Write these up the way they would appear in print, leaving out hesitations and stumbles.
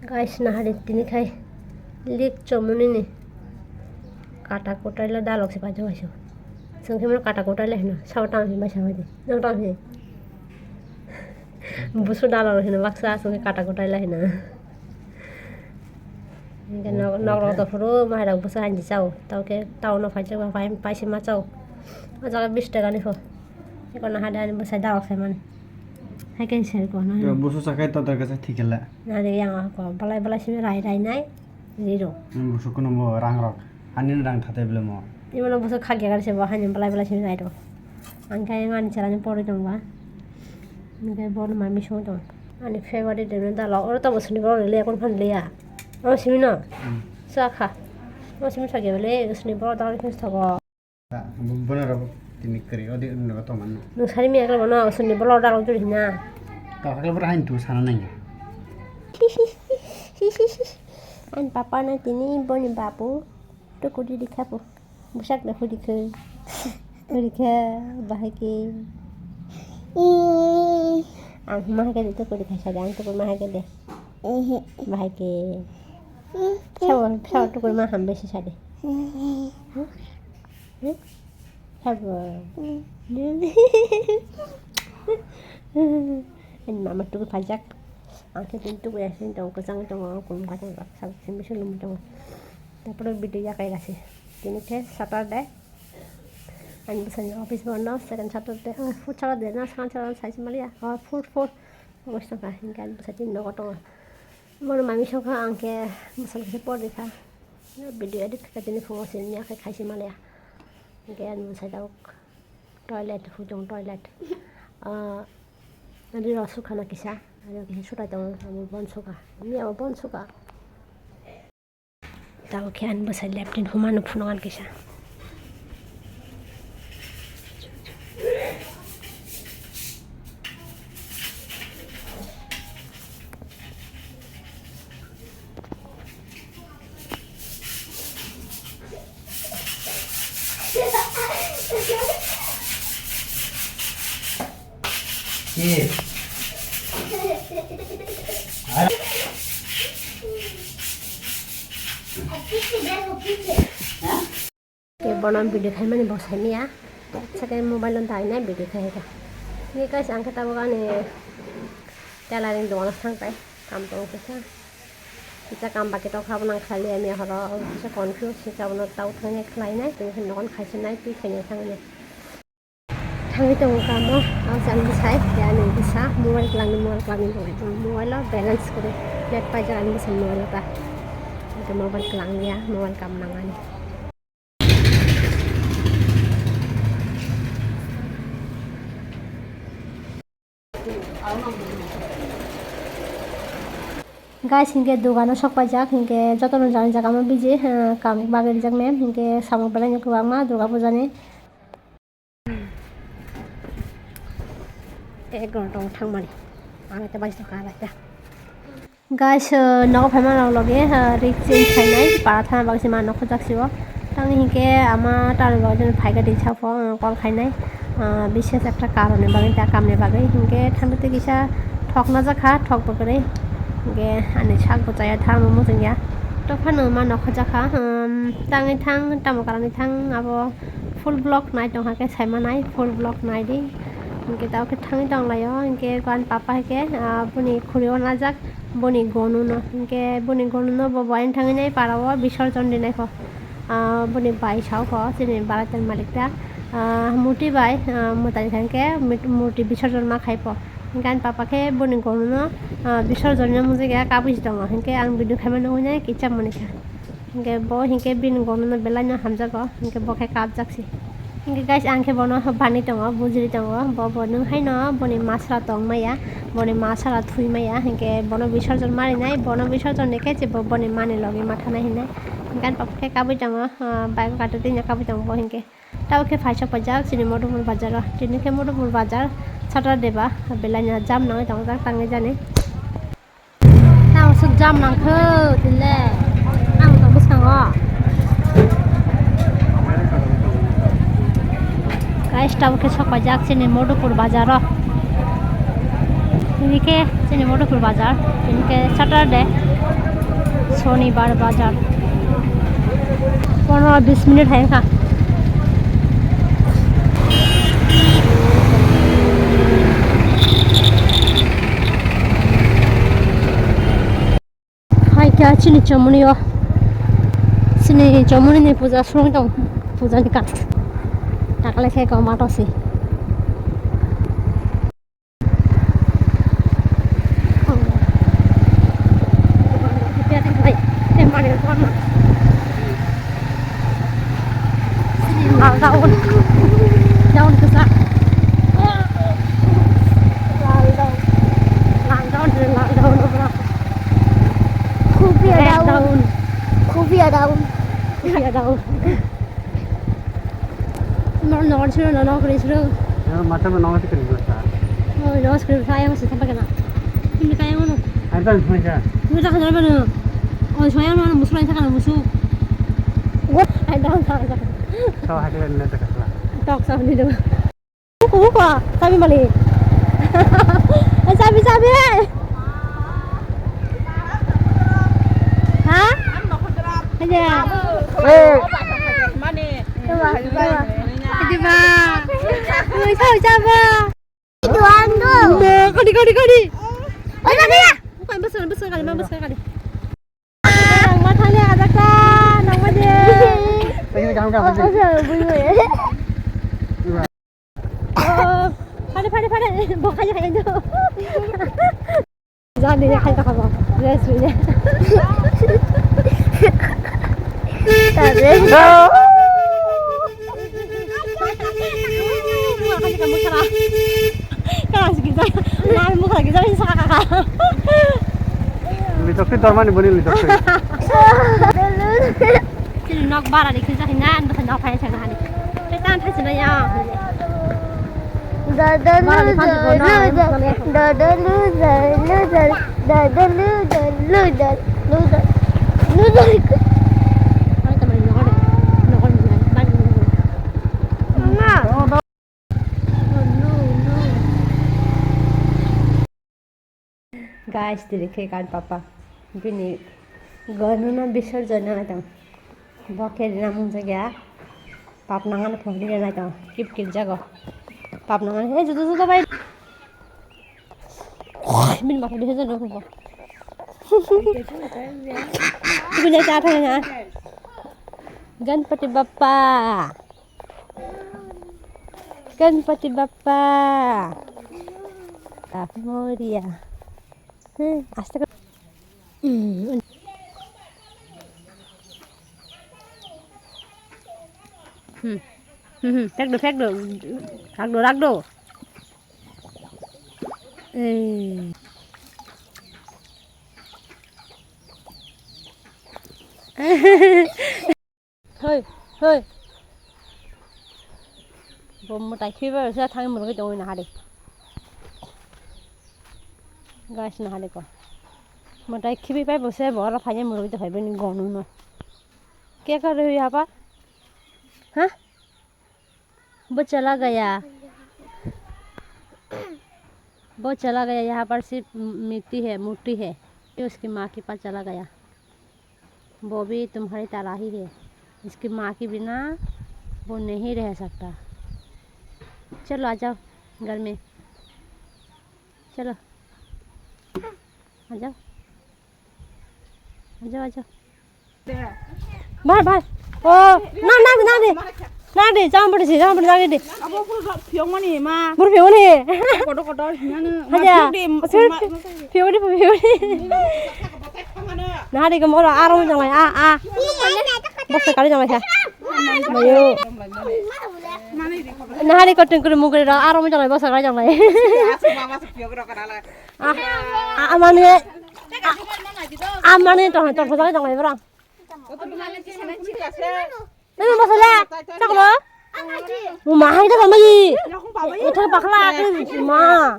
Guys, naharit tini khai lik chomuni ni kata kotai la dalok se pajo aso sangke mo kata kotai la hina sawtang hi ma sawadi nongtang hi busu dalok hina baksa sangke kata kotai la hina nge nok to furu ma ra busa hanji chau tau no phai chau phai paise ma chau ajaga 20 টাকা ni fo ekon hada ni busa dalok se man hai ken share ko na busu sakai to tar kacha thikela na de yang ko balai simi rai nai zero busu kono mo rang rok anin rang thate bele mo Imono busu khage gar se ba hanin balai simi rai to angkai ngani charani pore dong ba ngai bon ma mi so dong ani favorite de da lo or to busu ni bro le kon phan le ya o simi no sa kha o simi thage bele usni bro da kin thago bona ro tini kari odi no to man no sari mi akal bono usni bro da lo juri na ta akal bra hain tu sana nai an papa na tini boni babu to kudi dikhapo busak da kudi ke bahaki ang mahake dito kudi kha sagang to mahake de bahaki saw to ma hambe si sade Haba anh mama tu pajak angke pintu ya sin tong kesang tong kum kata sak sim sulum tong tapos video ya kai gase tini ke Saturday anh busan office bono second Saturday food chala de na second chala sai malia food gusto ka hingan busan no to mono mami soka angke busan ke por dekha video edit ka tini phone sin ya kai khai malia Again, saya tahu toilet, hujung toilet. Nanti rasuk kana kisah, ada kisah sudah tahu, kamu bon suka, ini apa bon suka. Tahu kian besar laptin human punungan kisah. Ye. Ke bonam video khai mani bos hai ya. Sakai mobile on tai na video khai ka. Ni guys ang kata ba ni telaring do na sang pai kam to ke sa. Kita kam ba ke to kha bana khali ami horo se confuse se ka bana tau thane khlai na tu hin non khai se nai pi khai sang ni. Thang itu kamu awasan bisa ya nih bisa mulai kelangin mulai lo balance kode lihat pajaran bisa mulai apa itu mulai kelang ya mulai kamnangan guys hingga dugano sok pajak hingga jotono jalan jaga ma biji kam bagel jak mem hingga samo belanya kuang ma durga pujane Gorong thang mani ana ta bajto ka la guys no phama lo loge rik chin khainai para thana bagsi ma no khojak sibo tang hinke ama tar bajen phaiga di chafo kol khainai বিশেষ একটা কারণে বাগে তা কামনে বাগে hinke thamte gisa thokna jakha thok bakare hinke ani sak bojaya thamu mojingya to phano ma no khojakha tangai thang tamo karani thang abo full vlog nai tong hake saima nai full vlog nai di Hinke tau ke thangi tong layo hinke kan papa ke buni khuriyo na jak buni gonu no hinke buni gonu no bo bain thangi nai parawo বিসর্জন dinai ko buni bai chau ko sini baraten malikta muti bai mutai thanke muti বিসর্জন ma khaipo kan papa ke buni gonu no বিসর্জন no muje ga kabis dong hinke ang video khamano nai kicham monika hinke bo hinke bin gonu no belanya hamja ko hinke bo ke kap jaksi Hinga guys angke bono bani tongo bujri tongo bo bono haino boni masra tong maya boni masra thui maya hinke bono বিসর্জন mari nai bono বিসর্জন neke je bo boni mani logi mathana hinai hingan papke kabi tongo bag katu tinya kabi tongo bo hinke tau ke phaisa pajak sini modupur bazar tini ke modupur bazar chata deba belanya jam nang tong jak tangi jane tau su jam nang kho tile ang to busango guys tau ke sok pajak sini modupur bazar ini ke sini modupur bazar ini ke Saturday शनिबार बाजार 15-20 minute है का हाय क्या चिनी चमुनी हो चिनी चमुनी ने पूजा सुरंग दं पूजा नि काट टाकले खे को माटोसी daun kesak daun apa Kopi daun. Nor suruh kiri suruh mata में नौकरी करी दोस्ता oh nor suruh saya masih sampai kena ini kayak mana ada semua ya ini tak kenal mana oh saya mana musuh lain sekarang musuh what ada so hari ini tak kelar tok sama di depan buka sabi mali sabi hah aja Mana? aja ba sao ba Tuan tu. kadi Oh, tadi ya. bukan besar kali nang matanya ada kan nang made ini kamu kamu pada bokanya kayak gitu jangan dia kayak apa resnya Tadi. makanya kamu salah segitu nah muka gitu ini salah kakak lidoknya dorman boni lidoknya jadi nak bara dikit saja nan betul nak pakai sana hari kita antar sana ya guys देखिए kan papa bini गर्नु न विसर्जन आइ त बके नाम जग्या पाप नांगन फोड़ी न त किप जगह पाप नांगन ए जुदो भाई बिन माथा विसर्जन हो बिन चाट है ना गणपति बप्पा मोरिया आस्ते कर फेंक दो रख दो hơi bom một tay khi vào ra thang một cái đôi nào đi guys nào đi con một tay khi bị bay bớt xe bỏ ra phải nhảy một cái phải bên gòn luôn mà क्या कर रहे हो यहाँ पर हाँ वो चला गया यहाँ पर सिर्फ मिट्टी है ये उसकी माँ के पास चला गया वो भी तुम्हारी तरह ही है इसकी माँ के बिना वो नहीं रह सकता चलो आ जाओ घर में चलो आ जाओ बाहर ओ ना दे जाम पड़े जागे दे Apa fiong mana ma? बुर फियो ने Kotor mana? हाजा फियो ना दे कमरा आराम जालाय आ बस काले जालाय सा मयो ना दे कटिंग करे मुगरे आराम जालाय बस काले जालाय माने तो जालाय जालाय बरा ini masalah cak lo mahal itu sama ini itu bakla mah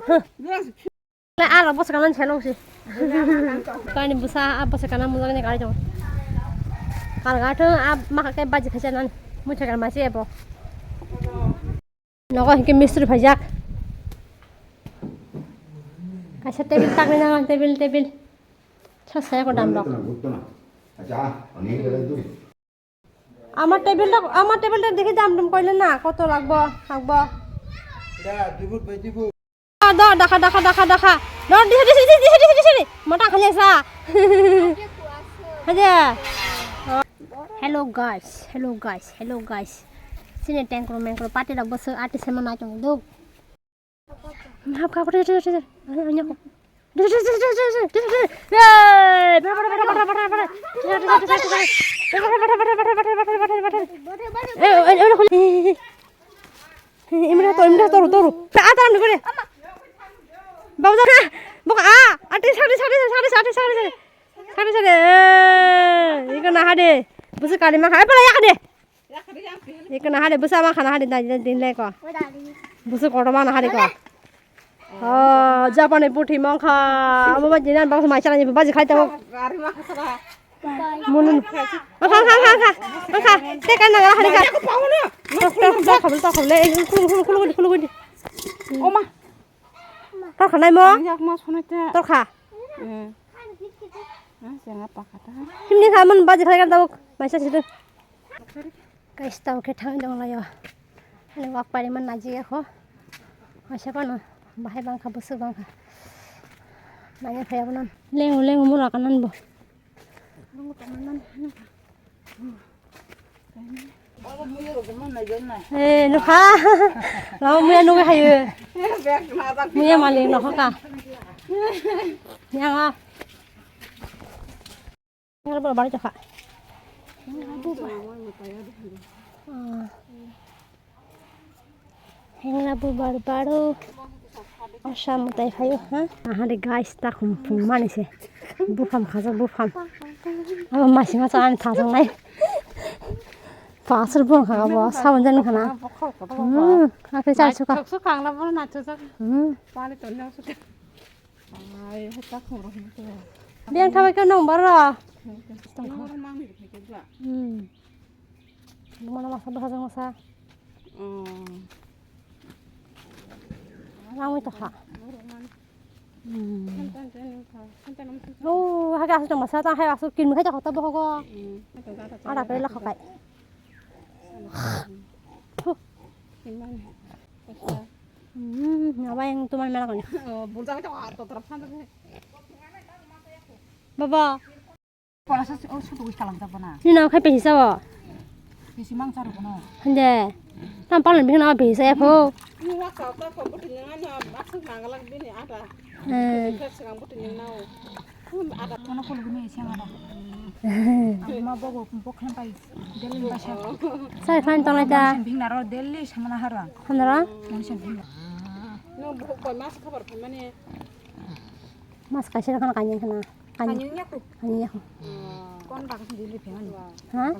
le ala bos kanan chelo sih kan busa apa sekarang mulanya kali jauh kalau gak tuh mak kayak baju kesanan mau cakap masih apa nopo ini misteri bajak kasih tebel tak nih jangan tebel selesai kok damlok আমার টেবিলটা দেখে দাম টাম কইলেন না কত লাগবো থাকবো দেখা মোটা খালি আসা hello guys sini tengkro mengkro pati dah bos artis sama nacong dog ngap ngap Imra toru. Atan ni kore. Bawa sana. Buka artis. Ikan nah ada. Busu kali makan. Apa lah ya kade? Ikan nah ada. Busu apa makan ada din leko. Busu kotor mana hari ko? Oh, Japan puti mangka. Amo bajinan bangsa macam ni baji khai tahu. Munun. Mangka. Tekan nak hari ka. Tak le. Kulu. Oma. Kok Khonai mo? Yak mas khonai Tor kha. Jangan apa kata. Himni khamun baji khai kan tahu. Macam situ. Guys tahu ke thang dong lah ya. Ini wak pari man naji ya ko. Macam mana? Bahaya bangka busuk bangka. Nanya saya benar. Leng murah kanan bo. Nukha. Lalu muya nukha hayu. Muya maling nukha ka. Yang ah. Yang apa baru cakap. Yang apa baru. Asam mutai hayu, ha? Hari guys tak kumpul mana sih? Bufam khasa bufam. Apa masih macam thasang nai. Pasal buang kagak bawa sawan jangan kena. Aku cari suka. Suka nggak pernah naco suka. Paling tuh nggak suka. Ay, kita kurang itu. Dia kawai kan nong bara. Orang mang itu juga. Mana masa. Lama itu kah? Oh, harga asal masa tak harga asal kin mereka tak tahu kok. Ada kailah kakai. Apa yang tuan merah kan? Bulsa itu atau terapkan tu. Bapa. Kalau saya sudah kalang tak pernah. Ni nak kai pesi sawa. Pesi mang cari pernah. Hande. Tampal lebih nak pesi saya po. Ini waktu aku komputer yang masuk nanggalang bini ada. Sekarang komputer yang nau. Ada mana kalau gini siapa ada? Aku mau bawa pokoknya pai. Delhi bahasa. Saya fan tong aja. Sembing naro Delhi sama nahara. Handara? Sembing. No, bukan mas kabar pemane. Mas kasih kan kanyang kena. Kanyangnya aku. Kanyang aku. Kon rakus sendiri pengen. Hah?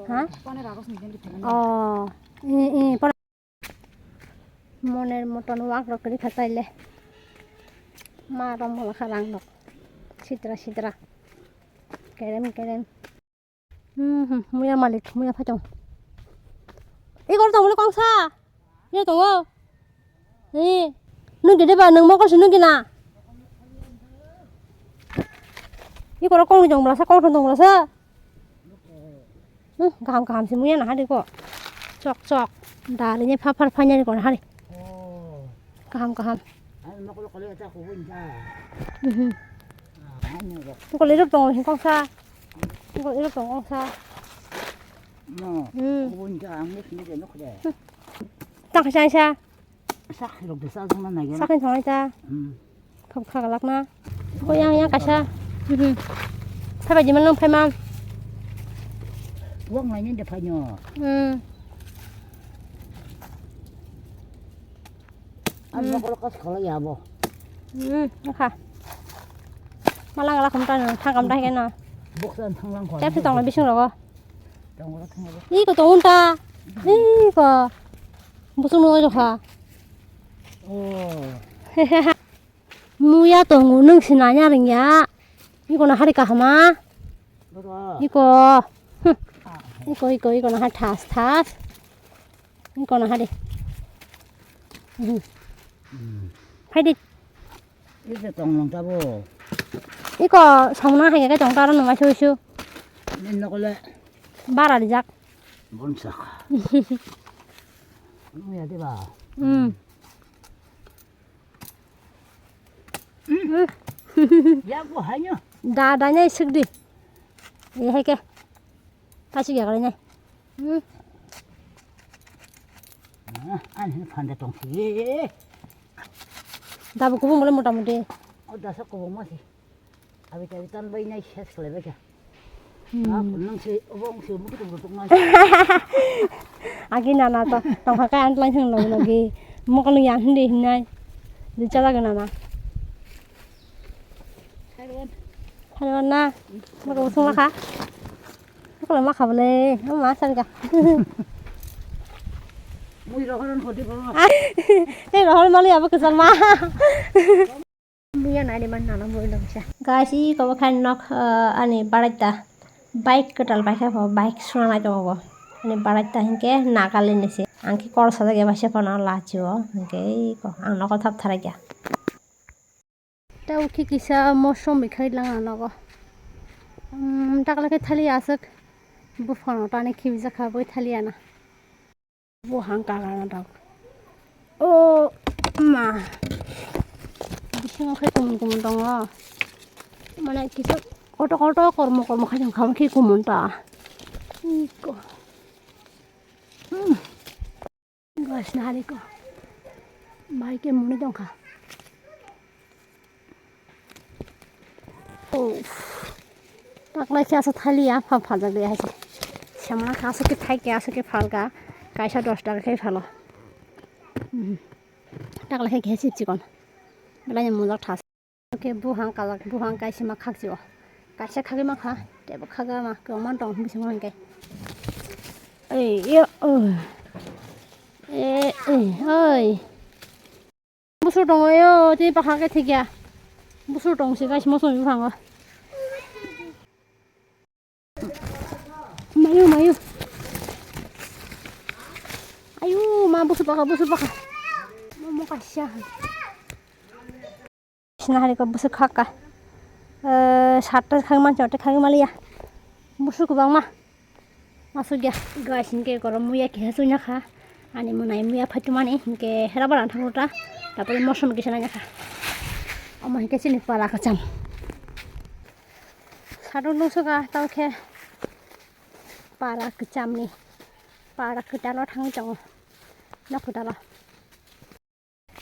Hah? Kon rakus sendiri pengen. Oh. Ini pada moner moton wak rok kali khataile. Maram bola kharang rok. Sidra. Kerem. Muya malik, muya phachong. Igor tong mule kongsa. Ye tong. Nu gede ba nang mo ko sunu gina. Igor kong jong bla sa kong thong bla sa. Gam si muya na ha de ko. Cok. Dalinya phapanya ni ko na ha de. Gam. Ano ko kali ata ko bunja. Ko le tong hin kong sa. Ko le tong kong sa. No. Bunja ang ni de no ko de. Tak sa. Sak lo de sa jong na ya. Sakin thong ta. Khap khagalak na. Ko yang kasha. Phai ba ji man long phai man. Wong này nên phải nhỏ. Anh nó có khó là gì bộ? Nè. Malang là không tan thang cầm tay cái nào. Bốc lên thang lăng khỏi. Chép thì tòng là biết xong rồi. Trong đó thang rồi. Ý có tòng ta. Ý có. Bốc xong rồi hả? Muya tòng nung xin nanya ring ya. Ý có na hari ka hama. Ý có. Iko na thas. Iko na hari. Phải đi. Cái tòng lòng ta bộ. Iko xong na hay cái tòng ta nó mà chui. nokole bara dijak bonsak ya diba ya gua hanya dadanya isik di ya heke kasih ya kalinya aneh pandai tong sih dabu kubung boleh muda-mudi oh dasar kubung masih abis-abisan bayinya ses kelebek ya nang si obong si umur itu betul nang Aki nana to tong ka an lang hang lo lagi mo kan yang hindi hinay di chala ga nana Halo na mo ko sung ka ko la ma ka bole ma san ka mui rohon hodi ba eh rohon mali apa kesal ma Mia na di man nana mo lang siya guys I ko kan nok ani barata bike ketal bike bike suna to go ani barata hinke nakale nese angki korsa dage bashe pona lachiwo angke ko ang noko thap thara kya tau ki kisa mosom bikhai lang nogo takla ke thali asak bu fono tane khibja khaboi thali ana bu hangka gana dog o ma bising khai kum dongo mana kisa koto kormo khajam kham ki kumunta iko gas nari ko mai ke muni dongka oh takla ki asa thali ya pha pha jage haise samana khasa ke thai ke asa ke phalka kaisa 10 টাকা খাই ভালো takla ke khesi chikon belanya mujak thas ke buhang kaisi ma khakjiwa kaisa khagi ma kha tebo khaga ma ko man tong bising hangke yo oi busur dong yo ti pa khage thikya busur dong si kaisi mo so mi phang mayu ayu ma busur baka mo kasya sinahari ko busur khaka 7টা khagi man 4টা khagi malia busur ko bang ma masuk ya guys inke goro muya ki hasunya kha ani munai muya phatumani inke herabaran thamuta tapore mosom kisana nya kha ama inke sini pala kacham sadon nusuga tauke para kacham ni para ketalo thang chang na kutala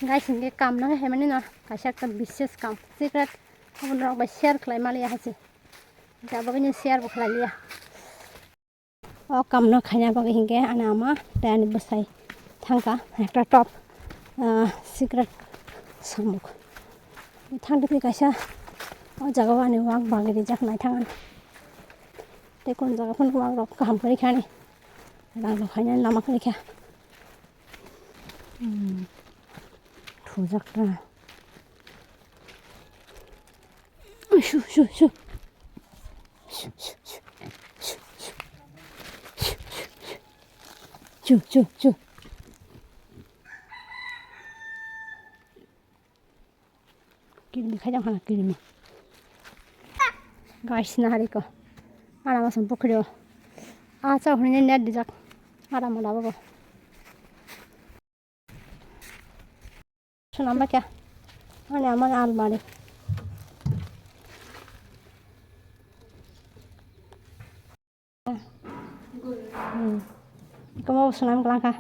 guys inke kam na he mani na kaisa ka bises kam secret abun ba share khlai malia hase jabagani share bukhlai liya o kam no khanya bage hinge ana ama tani basai thangka ekta top secret samuk thangde kaisa o jaga wani wak bagri jak nai thangan te kon jaga phon wak rok kam kari khani rang lo khanya lama kari kha thujak ta shu Chu. Kirimi khajam khana kirimi. Guys na hari ko. Ara masam pokrio. Acha hune net dijak. Ara mala bago. Sunamba kya? Ane aman almari. Kamu senam kelangka,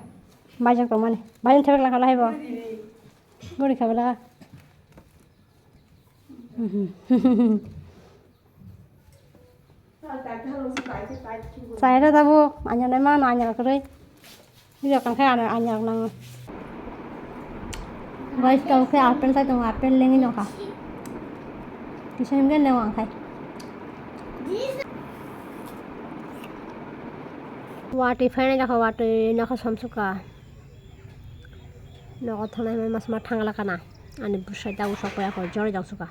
bajang kemana? Bajang cewek kelangka lah ibu. Boleh kabar? Saya dah tahu, anya nama anya kerja. Dia kan kayak anya nang. Guys, tahu kayak apel saya tahu apel lagi nyoka. Bisa mungkin lewat kayak. Wati fane jakha wati nakha samsuka noko thonai mai mas ma thangla kana ani busai dagu sokoya ko jore jaw suka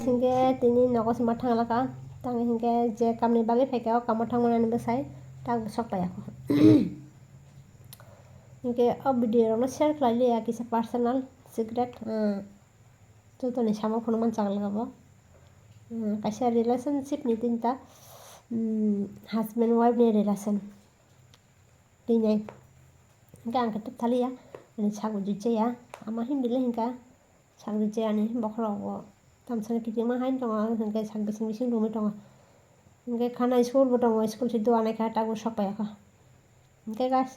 singe tini noko sma thangla ka tangi hinge je kamni bagi pheke o kam thangmani ani busai tag sokaya ko hinge a video no share khlai ya kisa personal secret to ni samo phone man chagla gabo kaisa relationship ni tinta husband wife ni relation tinai hingga ang ketep tali ya ini sagu juce ya ama hindi le hingga sagu juce ani bokhro tamsane kiting ma hain tongo hingga sag bising dumi tongo hingga khana school bo tongo school si duane ka tagu sokaya ka hingga guys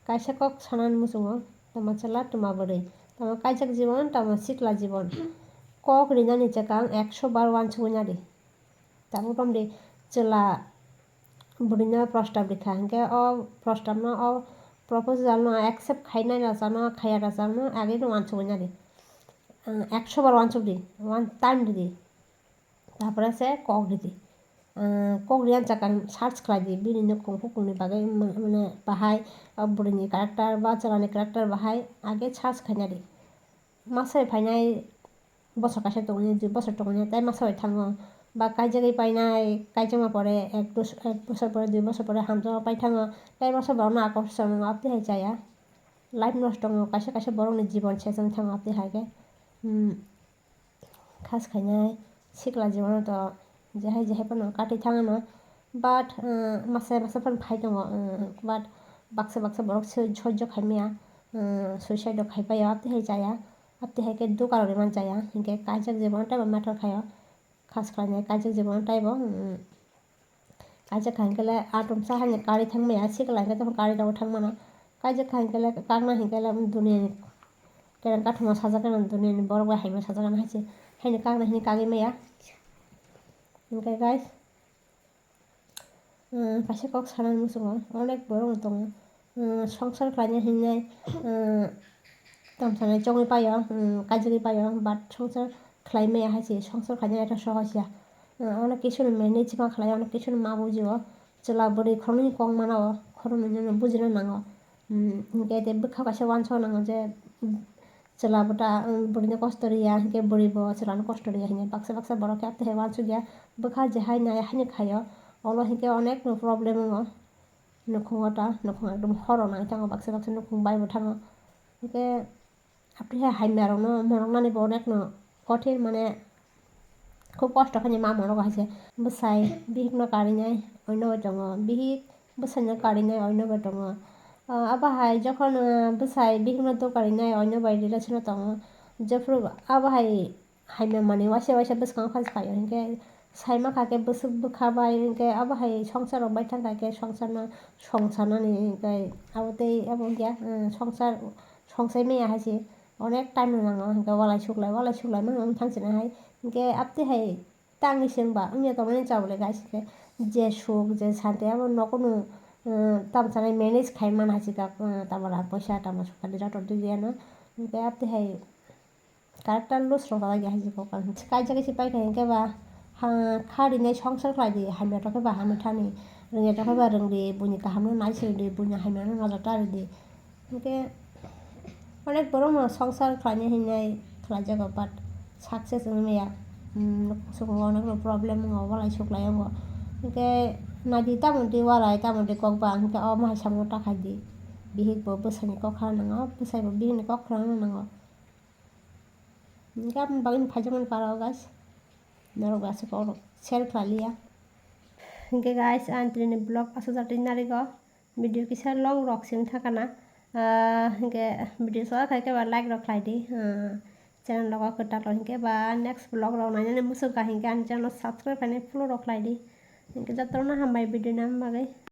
kaisa kok sanan musungo tama chala tuma bori tama kaijak Jibon tama sikla Jibon kok rinani chakang 100 bar wansugonyari tabu pamri chela burina prostab likha hingga o prostab no o proposal no accept khainai na jano khaya na jano age no wansugonyari 100 bar wansugdi one time di তারপরে সে cock দিদি cock Riyan চাকান search খাই দি বিভিন্ন কংনি বাগে মানে বাহাই বুড়িনি character বা চালানি character বাহাই আগে search খাইনারি মাসে ফাইনাই বছর কাছে তখন 2 বছর তখন তাই মাসে থাঙো বা কাই জায়গায় পাইনাই কাই জামা পরে 1 বছর পরে 2 বছর পরে হামজামা পাই থাঙো তাই বছর বড় না আকর্ষণ আপনি হাই চায়া লাইফ নষ্ট কাছে কাছে বড়নি জীবন শেষ থাঙো আপনি হাইকে খাস খাইনাই sikla জীবন তো যাহাই যাহাই পানো কাটি থাঙো না বাট মাসে মাসে পান ফাই দङ বাট বাক্সা বাক্সা বড় সহ্য খাইমিয়া সুইসাইড খাইপায় আপনি হাই চায়া আপনি হাইকে দু কারণে মান চায়া হিংকে কাজক জীবনটা ম্যাটার খায় খাস খাইনাই কাজক জীবন টাইব কাজক খাইকেলে আটম সাহানি কারি থাংমিয়া sikla হিংকে তখন কারি দাও থাংমানা কাজক খাইকেলে কাগনা হিংকেলে দুনিয়ানি কেন কাঠমা সাজাকান দুনিয়ানি বড় বড় হাইমা সাজাকান হাইছে হাইনি কাগনা হিনি কাগিমায়া ओमफ्राय गाइस खायसे कक सानानै मुसुङो अनेक बरं दङ संसार खालायनो हिंनाय तामसानाय जङै पायो काजगै पायो बाट संसार खालायमाया हायसे संसार खालायनो एटा सहजिया अनेक किसुनि मेनेज मा खालायो अनेक किसुनि मा बुजियो जेला बोरै खरनि कं मानाव खरनि बुजिनो नांगौ गेदे बोखा खायसे वानस नांगौ जे जेला बटा बुढ़िने कष्ट रिया हिंके बुढ़िब चेलानो कष्ट रिया हिंगे बाक्सा बाक्सा बड़ के आपते वानसु गया बोखा जेहाय नाय हानि खायो अलो हिंके अनेक प्रब्लेम दङ नखुंगटा नखुंग एकदम हर नाय थाङो बाक्सा बाक्सा नखुंग बायबो थाङो हिंके आपते हायमारनो मनंनानि अनेक न कठिन माने খুব কষ্ট খানি মা মনক হাইছে বসাই বিহিকনো কারিনাই অন্য দङ বিহিক বসাইনো কারিনাই অন্য দङ আবাহাই যখন বসাই বিভিন্ন দোকারিনাই অন্য বাইরে রিলেশন দङ যেফোর আবাহাই হাইমা মানে ওয়াসে ওয়াসে বসকাं ফাইखायो हिंके साइमा खाके बसुक बखाबाय हिंके आबाहाय संसाराव बाय थांखाके संसारनानै हिंके आवते आबो गया संसार संसाय मैया हायसे अनेक टाइम नाङो हिंके वालाय सुगलाय मा थांसिना हाय हिंके आपते हाय तांगिसिंबा उनिया तो माने चावले गाइसके जे सुख जे शांति आबो नकुनु तामसानाय मैनेज खाइमान हायसिका तामारा पैसा तामा सुखानि रातर दियाना हिंके आपते हाय क्यारेक्टार लुस रहा गया हायसिको काई जायगासि पाइखाय हिंके बा खारिनाय संसार खालायदि हायमायाथ' बा हामिथानि रोंनायाथ' बा रोंदि बुनि गाहामनो नायसोदि बुनि हायमायानो नाजाथारदि हिंके अनेक बरं संसार खालायनो हिंनाय खालायजागो बाट साक्सेस मैया सुखो अनेक प्रब्लेम वालाय सुखलाय हिंके नायदि तामुंदि वालाय तामुंदि ककबा हिंके माहाय सामो ताखायदि बिहिकबो बोसोरनि कक खालामनांगौ बोसायबो बिहिनि कक खालामनांगौ हिंके आपनि बागै फायजागोन पाराव गाइस नरक गासै पाव शेयर खालिया हिंके गाइस आंतरिनि ब्लॉग असो जाते नारिगो वीडियो किसा लॉन्ग रॉक सिंग थाकाना हिंके वीडियो सो खायके बा लाइक रख लाइदि चैनल लगा कटालो हिंके बा नेक्स्ट ब्लॉग रॉ नायनानै मुसुका हिंके आन चैनल सब्सक्राइब खाने फॉलो रख लाइदि हिंके जतरना हामबाय वीडियो नाम बागै